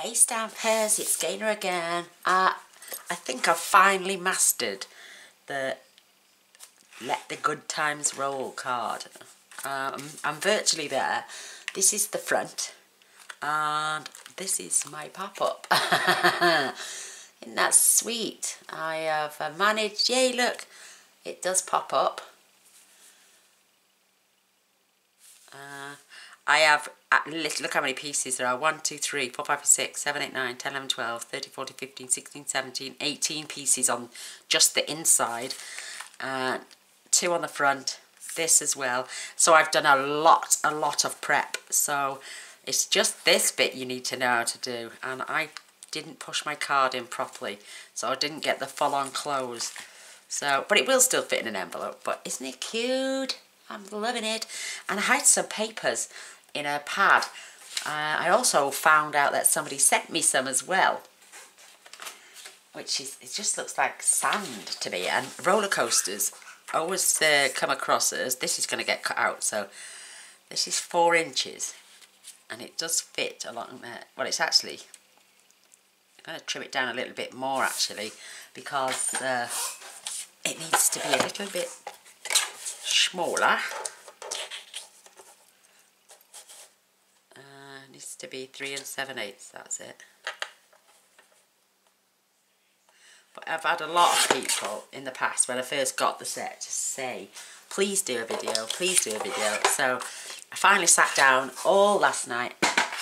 Hey Stampers, it's Gaynor again. I think I've finally mastered the Let the Good Times Roll card. I'm virtually there. This is the front and this is my pop-up. Isn't that sweet? I have managed, yay look, it does pop up. I have, look how many pieces there are, 1, 2, 3, 4, 5, 6, 7, 8, 9, 10, 11, 12, 13, 14, 15, 16, 17, 18 pieces on just the inside, 2 on the front, this as well. So I've done a lot of prep, so it's just this bit you need to know how to do, and I didn't push my card in properly, so I didn't get the full-on close. So, but it will still fit in an envelope, but isn't it cute? I'm loving it. And I had some papers in a pad. I also found out that somebody sent me some as well, which is, it just looks like sand to me. And roller coasters always come across as, this is going to get cut out. So this is 4 inches and it does fit along there. Well, it's actually, I'm going to trim it down a little bit more actually, because it needs to be a little bit smaller. Needs to be 3 7/8, that's it. But I've had a lot of people in the past when I first got the set to say, please do a video, please do a video. So I finally sat down all last night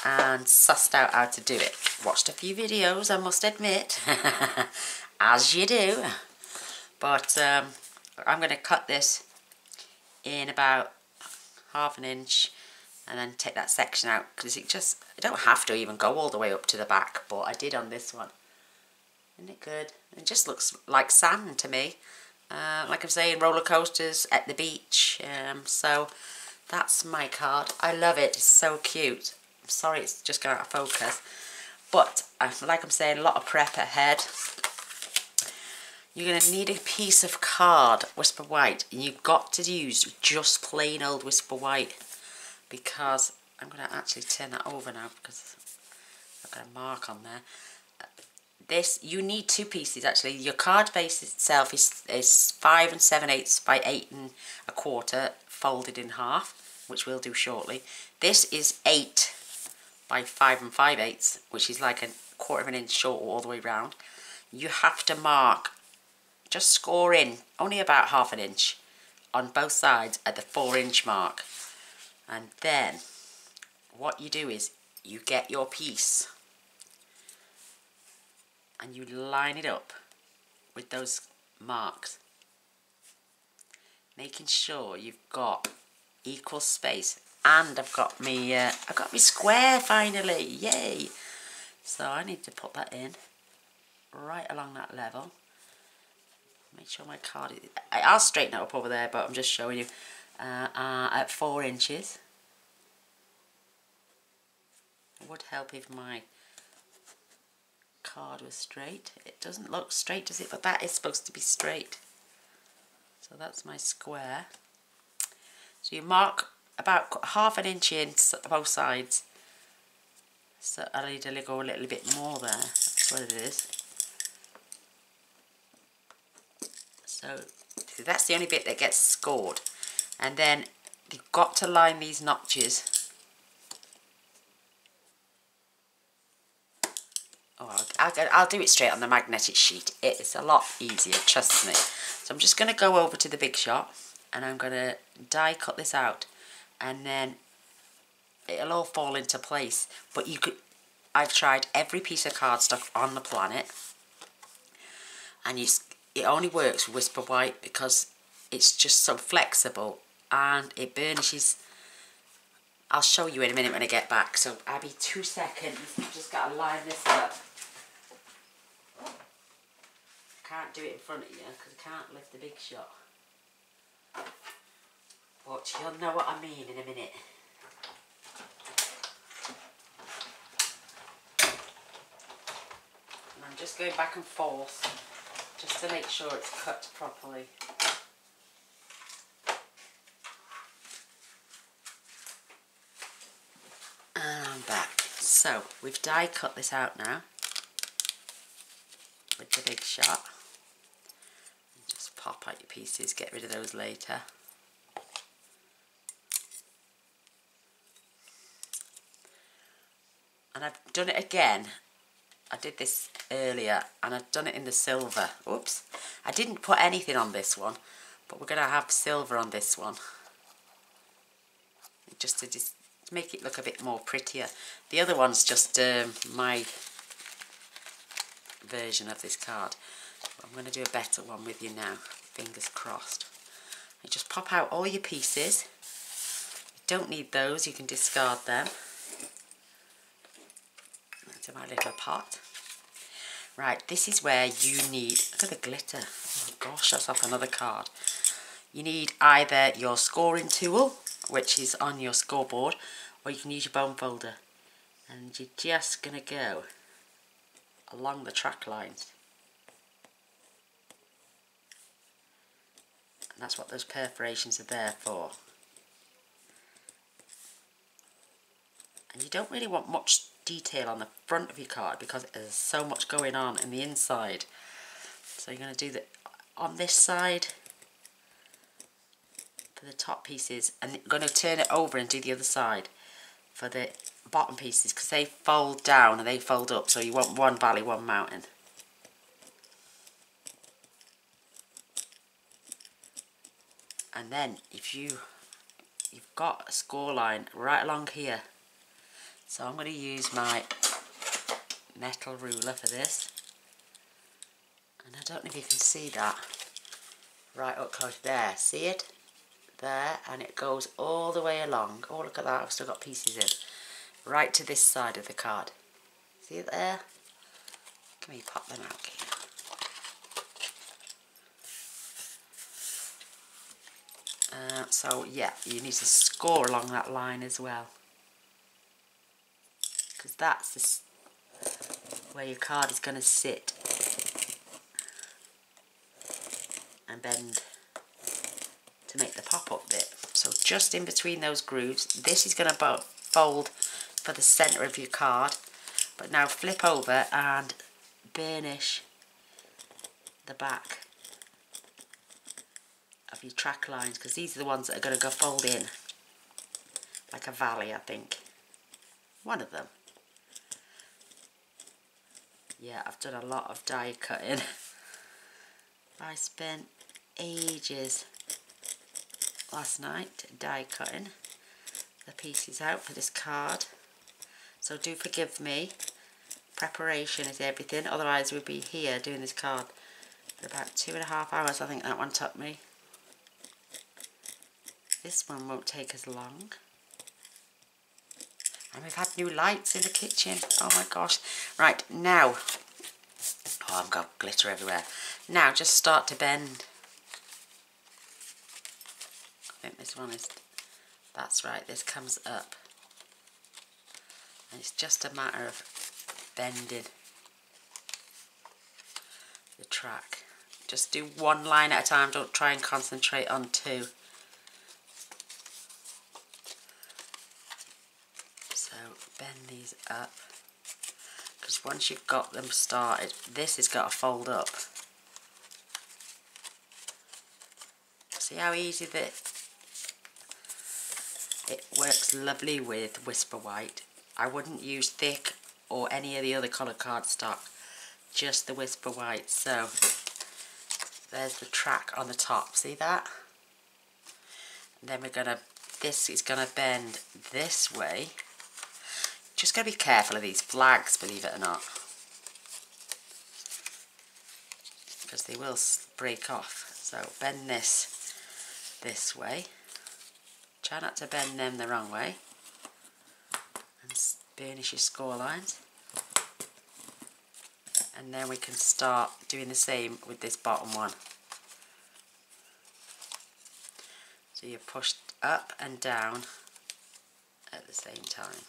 and sussed out how to do it. Watched a few videos, I must admit, as you do. But I'm going to cut this in about 1/2 inch and then take that section out, because it just, I don't have to even go all the way up to the back, but I did on this one. Isn't it good? It just looks like sand to me. Like I'm saying, roller coasters at the beach. So that's my card. I love it. It's so cute. I'm sorry it's just going out of focus. But like I'm saying, a lot of prep ahead. You're going to need a piece of card, Whisper White, and you've got to use just plain old Whisper White, because I'm going to actually turn that over now because I've got a mark on there. This, you need 2 pieces actually. Your card base itself is 5 7/8 by 8 1/4 folded in half, which we'll do shortly. This is 8 by 5 5/8, which is like 1/4 inch short all the way round. You have to mark, just score in only about 1/2 inch on both sides at the 4 inch mark. And then what you do is you get your piece and you line it up with those marks, making sure you've got equal space. And I've got me square finally, yay! So I need to put that in right along that level. Make sure my card is, I'll straighten it up over there, but I'm just showing you at 4 inches. It would help if my card was straight. It doesn't look straight, does it? But that is supposed to be straight. So that's my square. So you mark about 1/2 inch in both sides. So I need to go a little bit more there. That's what it is. So that's the only bit that gets scored. And then you've got to line these notches. Oh, I'll do it straight on the magnetic sheet. It's a lot easier, trust me. So I'm just going to go over to the Big Shot and I'm going to die cut this out, and then it'll all fall into place. But you could, I've tried every piece of cardstock on the planet, and it only works with Whisper White because it's just so flexible and it burnishes. I'll show you in a minute when I get back, so I'll be 2 seconds. I've just got to line this up. I can't do it in front of you because I can't lift the Big Shot. But you'll know what I mean in a minute. And I'm just going back and forth just to make sure it's cut properly. And I'm back. So we've die cut this out now with the big shot. Just pop out your pieces, get rid of those later. And I've done it again. I did this earlier and I've done it in the silver. Oops. I didn't put anything on this one, but we're going to have silver on this one. Just to make it look a bit more prettier. The other one's just my version of this card. I'm going to do a better one with you now. Fingers crossed. You just pop out all your pieces. You don't need those, you can discard them. Into my little pot. Right, this is where you need, look at the glitter. Oh gosh, that's off another card. You need either your scoring tool, which is on your scoreboard, or you can use your bone folder. And you're just going to go along the track lines. And that's what those perforations are there for. And you don't really want much detail on the front of your card because there's so much going on in the inside. So you're going to do that on this side for the top pieces, and you're going to turn it over and do the other side for the bottom pieces because they fold down and they fold up, so you want one valley, one mountain. And then if you've got a score line right along here, so I'm going to use my metal ruler for this, and I don't know if you can see that right up close there. See it? There, and it goes all the way along. Oh, look at that, I've still got pieces in. Right to this side of the card. See it there? Can we pop them out here? So yeah, you need to score along that line as well, because that's where your card is going to sit and bend to make the pop-up bit. So just in between those grooves, this is going to fold for the centre of your card, but now flip over and burnish the back of your track lines, because these are the ones that are going to go fold in like a valley, I think. One of them. Yeah, I've done a lot of die cutting. I spent ages last night die cutting the pieces out for this card, so do forgive me. Preparation is everything, otherwise we'd be here doing this card for about 2.5 hours. I think that one took me. This one won't take as long. And we've had new lights in the kitchen. Oh my gosh. Right, now. Oh, I've got glitter everywhere. Now just start to bend. I think this one is, that's right, this comes up. And it's just a matter of bending the track. Just do one line at a time, don't try and concentrate on two. So bend these up, because once you've got them started, this has got to fold up. See how easy that it works lovely with Whisper White. I wouldn't use thick or any of the other colour cardstock, just the Whisper White. So there's the track on the top, see that? And then we're gonna, this is gonna bend this way. Just gotta be careful of these flags, believe it or not, because they will break off. So bend this way. Try not to bend them the wrong way. And burnish your score lines. And then we can start doing the same with this bottom one. So you're pushed up and down at the same time.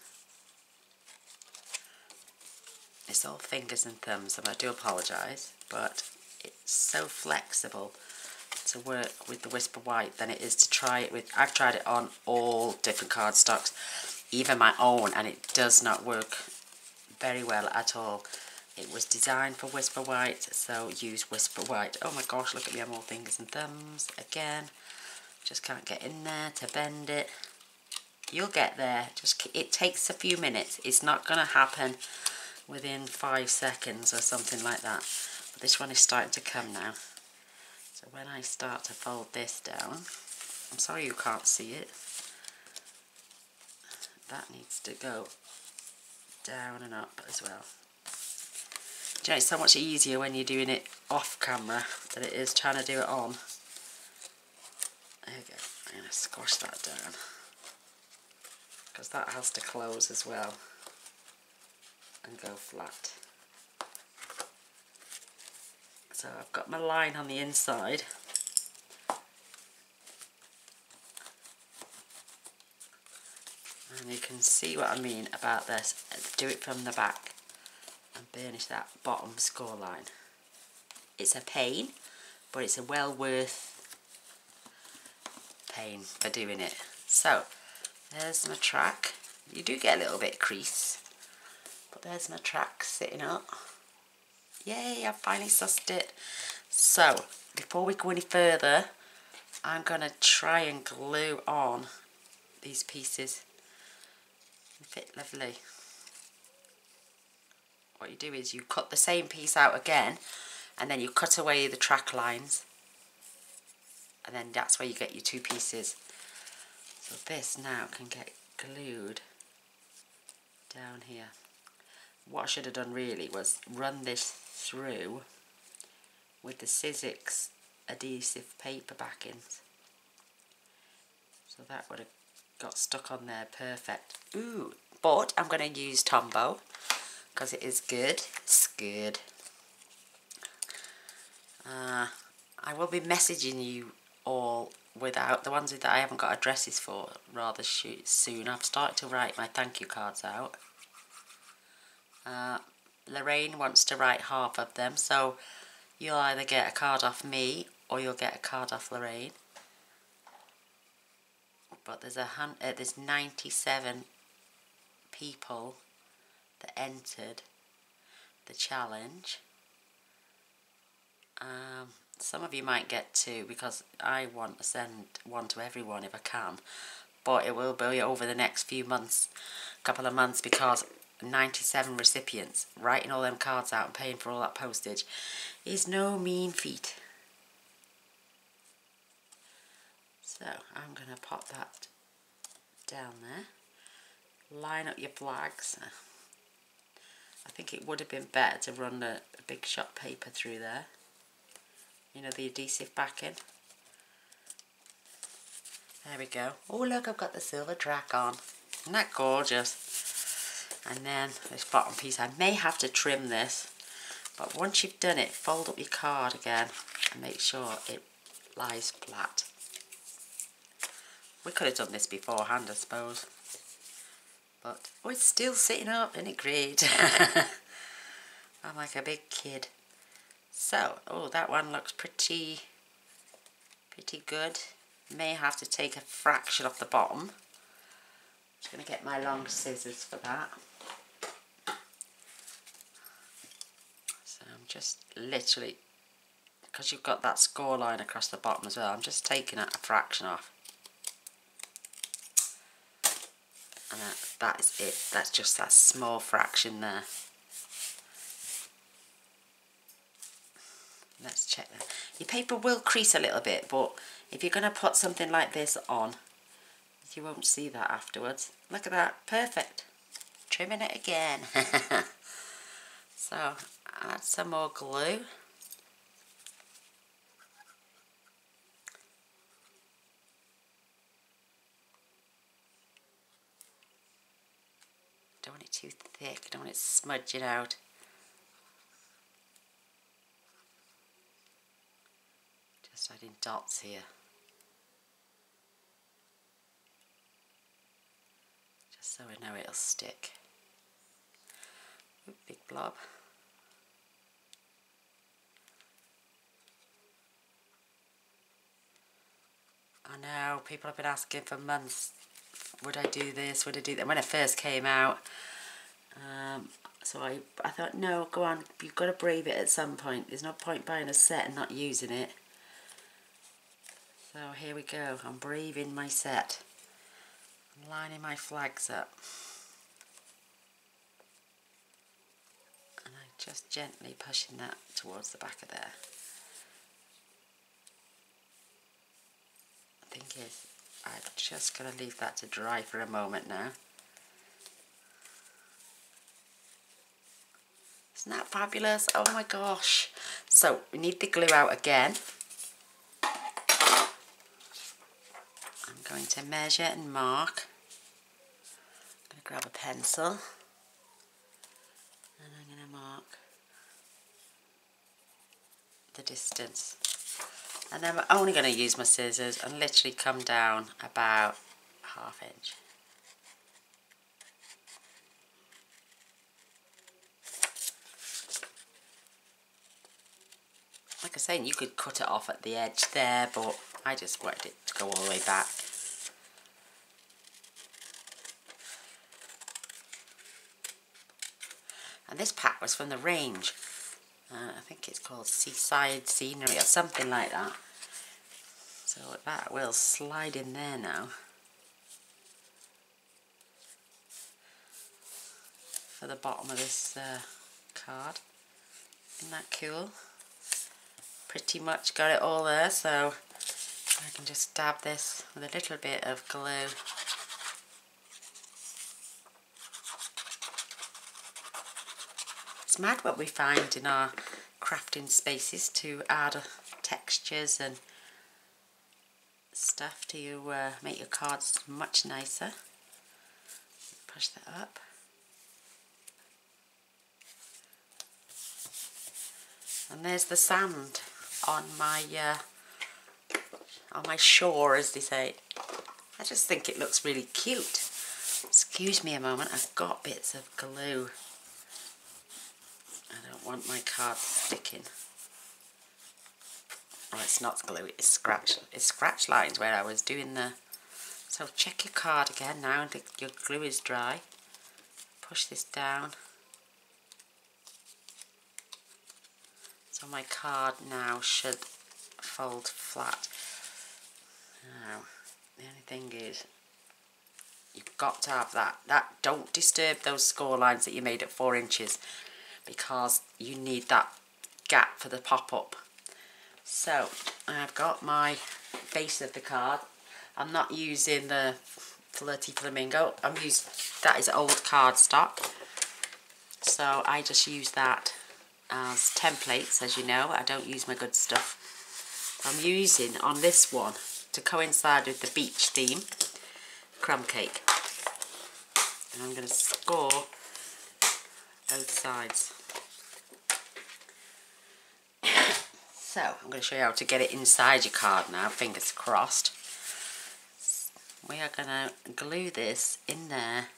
It's all fingers and thumbs, and I do apologise, but it's so flexible to work with the Whisper White than it is to try it with. I've tried it on all different cardstocks, even my own, and it does not work very well at all. It was designed for Whisper White, so use Whisper White. Oh my gosh, look at me, I'm all fingers and thumbs again. Just can't get in there to bend it. You'll get there. Just it takes a few minutes. It's not going to happen within 5 seconds or something like that. But this one is starting to come now. So when I start to fold this down, I'm sorry you can't see it. That needs to go down and up as well. Do you know, it's so much easier when you're doing it off camera than it is trying to do it on. There we go. I'm going to squash that down, because that has to close as well and go flat. So I've got my line on the inside. And you can see what I mean about this. Do it from the back and burnish that bottom score line. It's a pain, but it's a well worth pain for doing it. So there's my track. You do get a little bit of crease, but there's my track sitting up. Yay, I've finally sussed it. So before we go any further, I'm going to try and glue on these pieces. They fit lovely. What you do is you cut the same piece out again, and then you cut away the track lines, and then that's where you get your two pieces. So this now can get glued down here. What I should have done really was run this through with the Sizzix adhesive paper backings. So that would have got stuck on there perfect. Ooh, but I'm going to use Tombow because it is good. It's good. I will be messaging you all without the ones that I haven't got addresses for rather soon. I've started to write my thank you cards out. Lorraine wants to write half of them, so you'll either get a card off me or you'll get a card off Lorraine. But there's 97 people that entered the challenge. Some of you might get two, because I want to send one to everyone if I can, but it will be over the next few months, couple of months, because 97 recipients writing all them cards out and paying for all that postage is no mean feat. So I'm going to pop that down there. Line up your flags. I think it would have been better to run a big shot paper through there. You know, the adhesive backing. There we go. Oh look, I've got the silver track on. Isn't that gorgeous? And then this bottom piece, I may have to trim this, but once you've done it, fold up your card again and make sure it lies flat. We could have done this beforehand, I suppose. But, oh, it's still sitting up, isn't it great? I'm like a big kid. So, oh, that one looks pretty good. May have to take a fraction off the bottom. Just going to get my long scissors for that. So I'm just literally, because you've got that score line across the bottom as well, I'm just taking a fraction off. And that is it. That's just that small fraction there. Let's check that. Your paper will crease a little bit, but if you're going to put something like this on, you won't see that afterwards. Look at that. Perfect. Trimming it again. So, add some more glue. Don't want it too thick. Don't want it smudging out. Just adding dots here. Just so I know it'll stick. Ooh, big blob. I know, people have been asking for months, would I do this, would I do that? When it first came out, So I thought, no, go on, you've got to brave it at some point. There's no point buying a set and not using it. So here we go, I'm braving my set. I'm lining my flags up. And I'm just gently pushing that towards the back of there. The thing is, I'm just going to leave that to dry for a moment now. Isn't that fabulous? Oh my gosh. So we need the glue out again. I'm going to measure and mark. I'm going to grab a pencil and I'm going to mark the distance. And then we're only going to use my scissors and literally come down about ½ inch. Like I say, you could cut it off at the edge there, but I just wanted it to go all the way back. And this pack was from the range. I think it's called Seaside Scenery or something like that. So that will slide in there now. For the bottom of this card. Isn't that cool? Pretty much got it all there, so I can just dab this with a little bit of glue. It's mad what we find in our crafting spaces to add textures and stuff to make your cards much nicer. Push that up. And there's the sand on my shore, as they say. I just think it looks really cute. Excuse me a moment, I've got bits of glue. I don't want my card sticking. Oh, it's not glue, it's scratch lines where I was doing the... So check your card again now and your glue is dry. Push this down. So my card now should fold flat. Now, the only thing is, you've got to have that. Don't disturb those score lines that you made at 4 inches because you need that gap for the pop-up. So, I've got my base of the card. I'm not using the Flirty Flamingo. That is old cardstock. So, I just use that as templates, as you know. I don't use my good stuff. I'm using on this one to coincide with the beach theme, crumb cake. And I'm going to score both sides. So I'm going to show you how to get it inside your card now, fingers crossed. We are going to glue this in there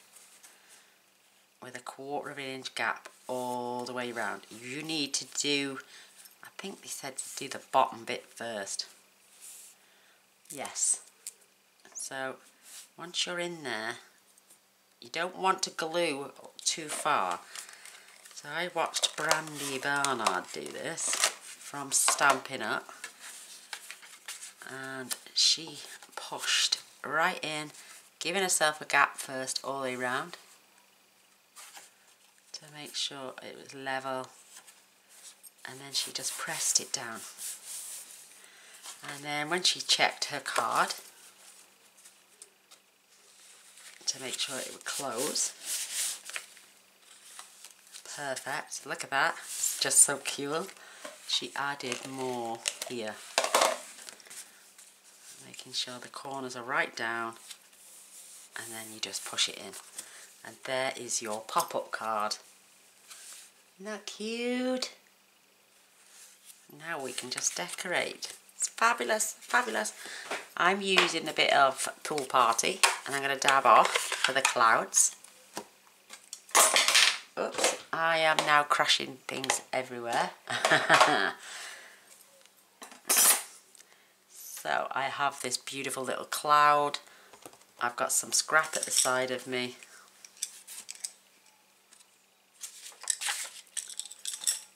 with a 1/4 of an inch gap all the way around. You need to do, I think they said to do the bottom bit first. Yes. So once you're in there, you don't want to glue too far. So I watched Brandy Barnard do this from Stampin Up, and she pushed right in, giving herself a gap first all the way around to make sure it was level, and then she just pressed it down. And then when she checked her card to make sure it would close, perfect, look at that, it's just so cool. She added more here, making sure the corners are right down, and then you just push it in. And there is your pop-up card. Isn't that cute? Now we can just decorate. It's fabulous, fabulous. I'm using a bit of Pool Party, and I'm going to dab off for the clouds. Oops, I am now crushing things everywhere. So I have this beautiful little cloud. I've got some scrap at the side of me.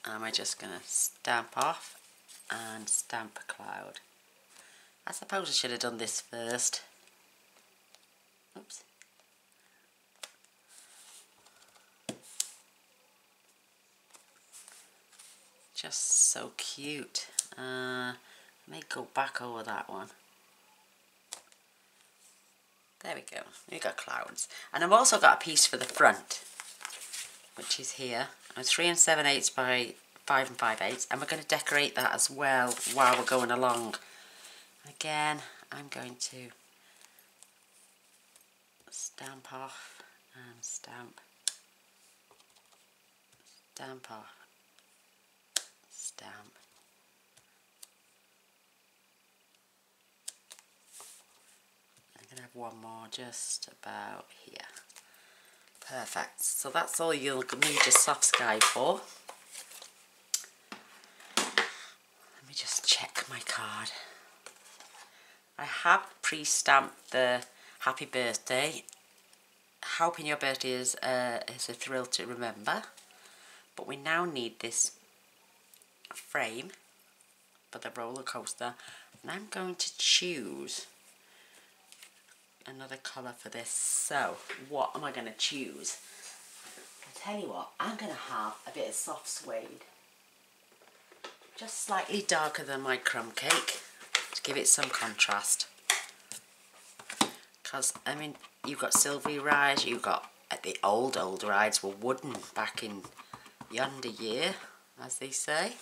And we're just going to stamp off and stamp a cloud. I suppose I should have done this first. Oops. Just so cute. Let me go back over that one. There we go. We've got clouds. And I've also got a piece for the front, which is here. It's 3 7/8 by 5 5/8, and we're going to decorate that as well while we're going along. Again, I'm going to stamp off and stamp, stamp off, stamp. I'm going to have one more just about here. Perfect. So that's all you'll need your soft sky for. Let me just check my card. I have pre-stamped the happy birthday. Hoping your birthday is a thrill to remember. But we now need this frame for the roller coaster. And I'm going to choose another colour for this. So what am I going to choose? I'll tell you what, I'm going to have a bit of soft suede, just slightly darker than my crumb cake, to give it some contrast. Because I mean, you've got silvery rides, you've got the old rides were wooden back in yonder year, as they say.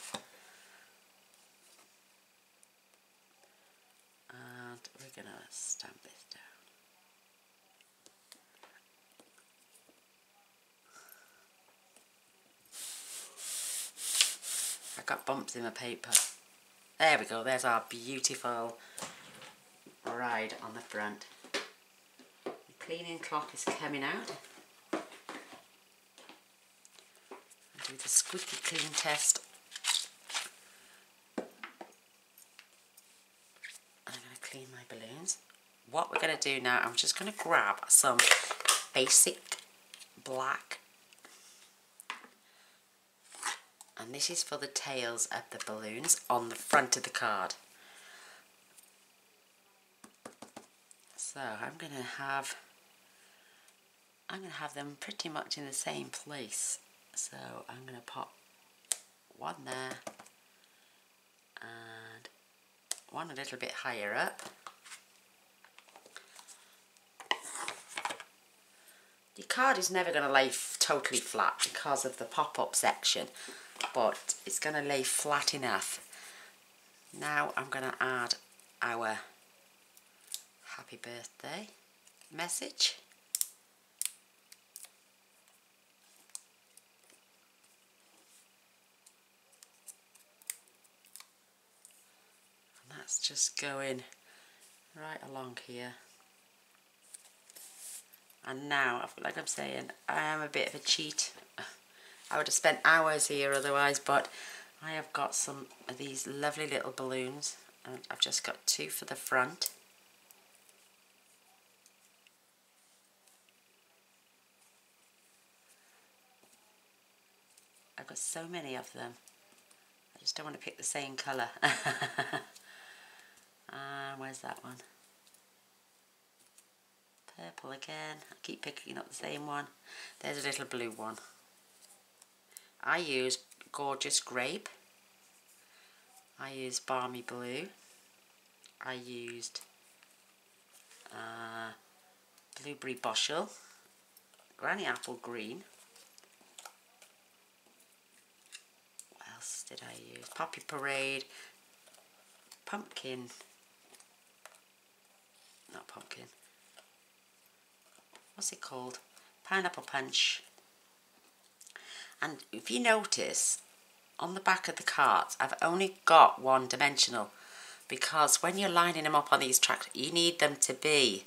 And we're going to stamp this down. I got bumps in the paper. There we go, there's our beautiful ride on the front. The cleaning cloth is coming out. I'll do the squeaky clean test. I'm going to clean my balloons. What we're going to do now, I'm just going to grab some basic black. And this is for the tails of the balloons on the front of the card. So I'm going to have them pretty much in the same place. So I'm going to pop one there and one a little bit higher up. The card is never going to lay totally flat because of the pop-up section, but it's going to lay flat enough. Now I'm going to add our happy birthday message. And that's just going right along here. And now, like I'm saying, I am a bit of a cheat. I would have spent hours here otherwise, but I have got some of these lovely little balloons, and I've just got two for the front. I've got so many of them. I just don't want to pick the same colour. Where's that one? Purple again. I keep picking up the same one. There's a little blue one. I use Gorgeous Grape. I used Balmy Blue. I used Blueberry Bushel, Granny Apple Green. What else did I use? Poppy Parade, Pumpkin, not pumpkin, what's it called? Pineapple Punch. And if you notice, on the back of the cards, I've only got one dimensional, because when you're lining them up on these tracks, you need them to be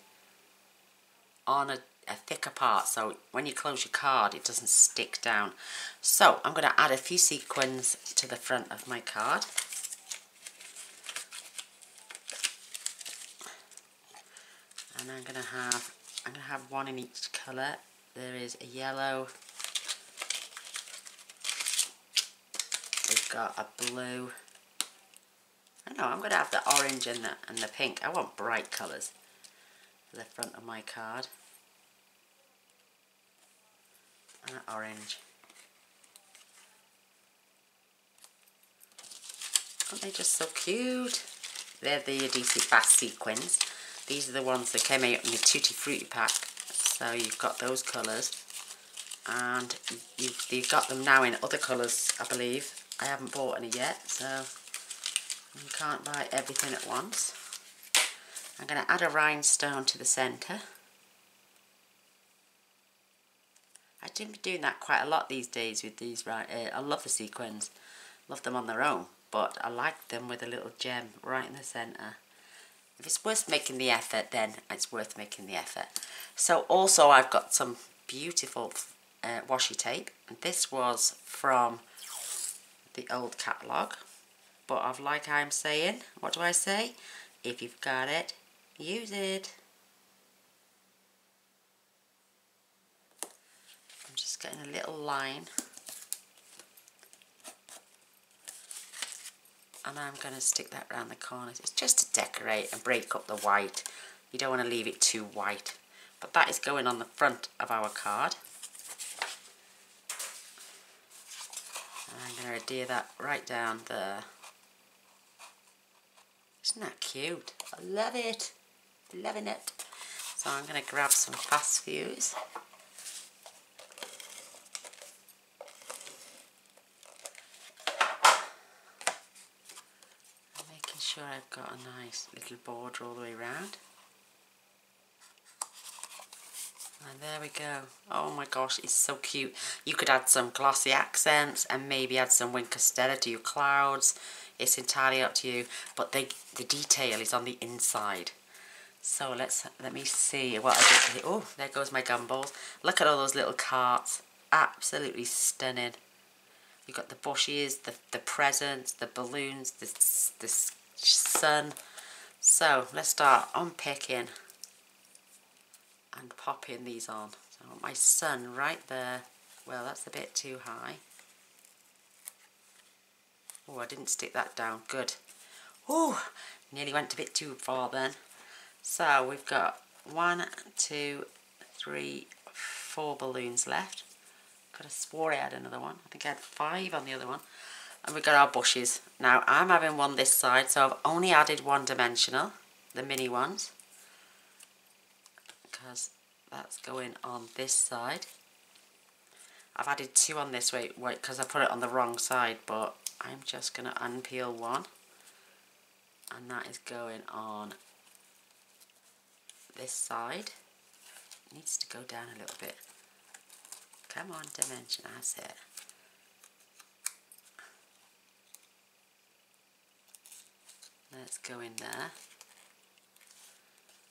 on a thicker part, so when you close your card, it doesn't stick down. So I'm going to add a few sequins to the front of my card. And I'm going to have one in each colour. There is a yellow, got a blue. I know, I'm going to have the orange and the pink. I want bright colours for the front of my card. And that orange. Aren't they just so cute? They're the DC Fast sequins. These are the ones that came out in the Tutti Frutti pack. So you've got those colours. And you've got them now in other colours, I believe. I haven't bought any yet, so you can't buy everything at once. I'm going to add a rhinestone to the centre. I've been doing that quite a lot these days with these. I love the sequins. Love them on their own, but I like them with a little gem right in the centre. If it's worth making the effort, then it's worth making the effort. So also I've got some beautiful washi tape. And this was from the old catalogue. But like I'm saying, what do I say? If you've got it, use it. I'm just getting a little line. And I'm going to stick that around the corners. It's just to decorate and break up the white. You don't want to leave it too white. But that is going on the front of our card. And I'm going to adhere that right down there. Isn't that cute? I love it. Loving it. So I'm going to grab some fast fuse. Making sure I've got a nice little border all the way around. And there we go. Oh my gosh, it's so cute. You could add some glossy accents and maybe add some Wink Stella to your clouds. It's entirely up to you. But the detail is on the inside. So let me see what I did here. Oh, there goes my gumballs. Look at all those little carts. Absolutely stunning. You've got the bushes, the presents, the balloons, the sun. So let's start unpicking and popping these on. So I want my sun right there. Well, that's a bit too high. Oh, I didn't stick that down. Good. Oh, nearly went a bit too far then. So we've got 1, 2, 3, 4 balloons left. Could have swore I had another one. I think I had 5 on the other one. And we've got our bushes. Now I'm having one this side, so I've only added one dimensional, the mini ones, because that's going on this side. I've added 2 on this way because I put it on the wrong side, but I'm just going to unpeel one, and that is going on this side. It needs to go down a little bit. Come on, dimension, that's it. Let's go in there.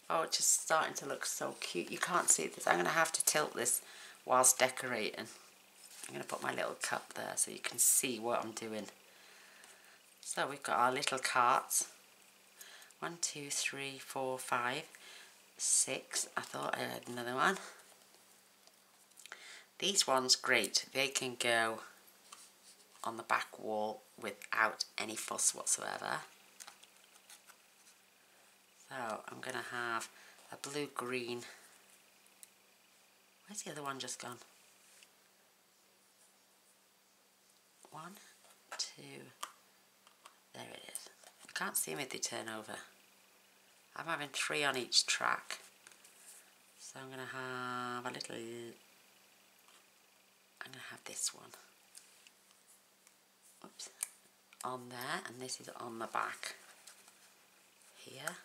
Oh, it's just starting to look so cute. You can't see this. I'm going to have to tilt this whilst decorating. I'm going to put my little cup there so you can see what I'm doing. So we've got our little carts. 1, 2, 3, 4, 5, 6. I thought I had another one. These ones, great. They can go on the back wall without any fuss whatsoever. So I'm going to have a blue-green. Where's the other one just gone? 1, 2. There it is. I can't see them if they turn over. I'm having 3 on each track. So I'm going to have a little... I'm going to have this one. Oops. On there, and this is on the back. Here.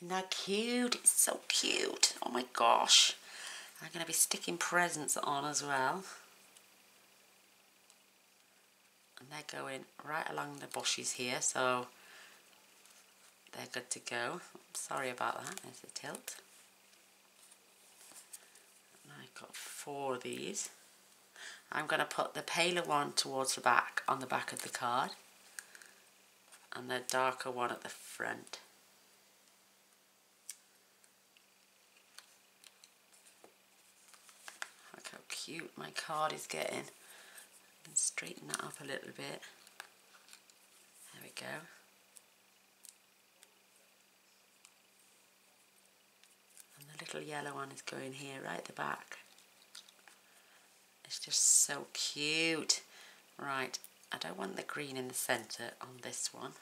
Isn't that cute? It's so cute. Oh my gosh. I'm going to be sticking presents on as well. And they're going right along the bushes here, so they're good to go. Sorry about that. There's the tilt. And I've got 4 of these. I'm going to put the paler one towards the back, on the back of the card. And the darker one at the front. Look how cute my card is getting. And straighten that up a little bit. There we go. And the little yellow one is going here, right at the back. It's just so cute. Right, I don't want the green in the centre on this one.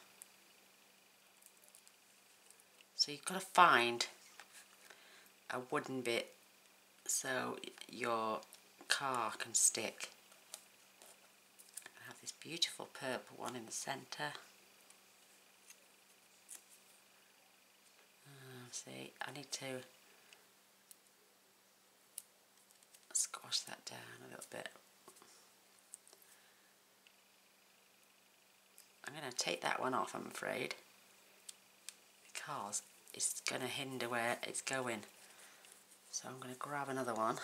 So you've got to find a wooden bit so your car can stick. I have this beautiful purple one in the centre. See, I need to squash that down a little bit. I'm going to take that one off, I'm afraid, because it's going to hinder where it's going. So I'm going to grab another one.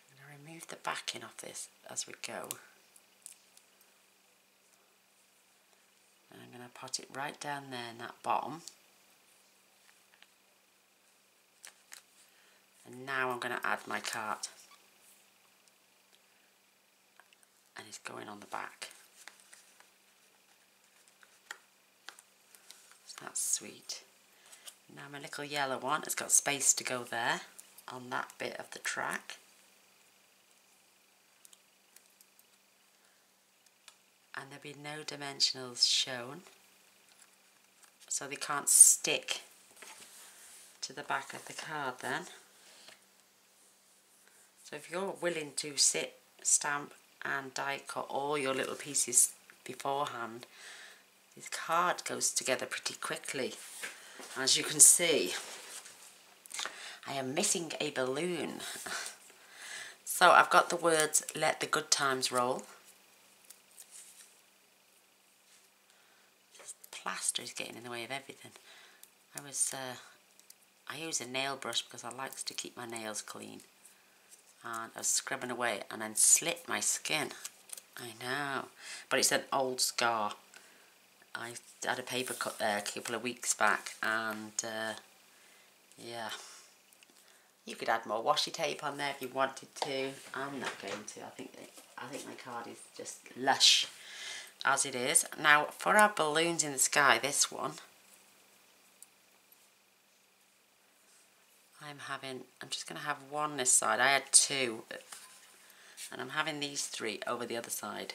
I'm going to remove the backing off this as we go. And I'm going to put it right down there in that bottom. And now I'm going to add my card. And it's going on the back. So that's sweet. Now my little yellow one has got space to go there on that bit of the track. And there'll be no dimensionals shown, so they can't stick to the back of the card then. So if you're willing to sit, stamp and die cut all your little pieces beforehand, this card goes together pretty quickly. As you can see, I am missing a balloon. So I've got the words "Let the good times roll." This plaster is getting in the way of everything. I use a nail brush because I like to keep my nails clean. And I was scrubbing away and then slit my skin. I know, but it's an old scar. I had a paper cut there a couple of weeks back, and yeah, you could add more washi tape on there if you wanted to. I'm not going to. I think my card is just lush as it is. Now for our balloons in the sky, this one, I'm just going to have one this side. I had two, and I'm having these three over the other side.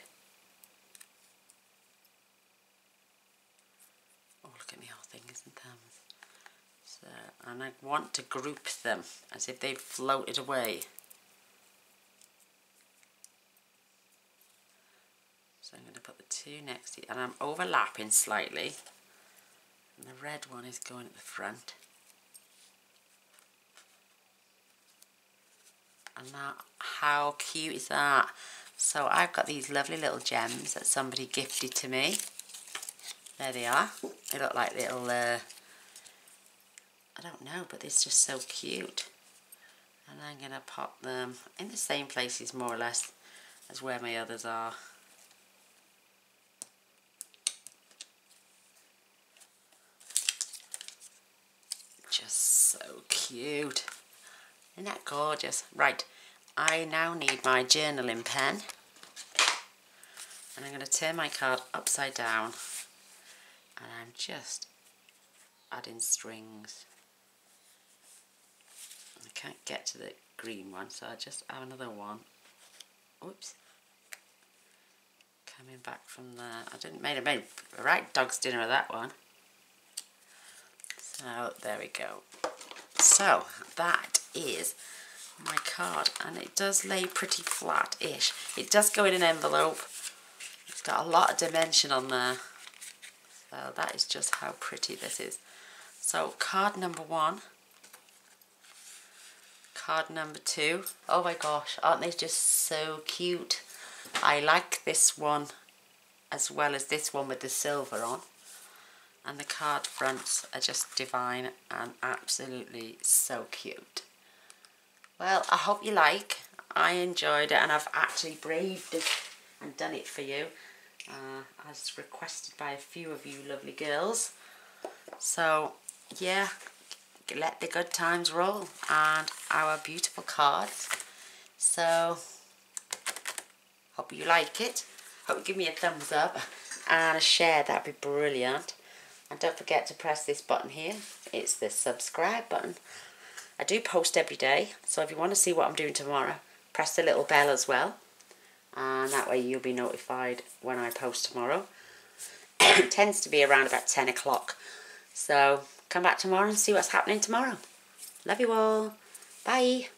Oh, look at me whole fingers and thumbs. So, and I want to group them as if they floated away. So I'm going to put the two next to you, and I'm overlapping slightly. And the red one is going at the front. And now, how cute is that? So I've got these lovely little gems that somebody gifted to me. There they are. They look like little, I don't know, but it's just so cute. And I'm going to pop them in the same places more or less as where my others are. Just so cute. Isn't that gorgeous? Right, I now need my journaling pen, and I'm going to turn my card upside down, and I'm just adding strings. I can't get to the green one, so I just have another one. Oops. Coming back from there. I didn't make a right dog's dinner of that one. So there we go. So that is my card, and it does lay pretty flat-ish. It does go in an envelope. It's got a lot of dimension on there. So that is just how pretty this is. So card number 1. Card number 2. Oh my gosh, aren't they just so cute? I like this one as well as this one with the silver on. And the card fronts are just divine and absolutely so cute. Well, I hope you like. I enjoyed it, and I've actually braved it and done it for you, as requested by a few of you lovely girls. So, yeah, let the good times roll, and our beautiful cards. So hope you like it. Hope you give me a thumbs up and a share, that'd be brilliant. And don't forget to press this button here. It's the subscribe button. I do post every day, so if you want to see what I'm doing tomorrow, press the little bell as well, and that way you'll be notified when I post tomorrow. It tends to be around about 10 o'clock, so come back tomorrow and see what's happening tomorrow. Love you all. Bye.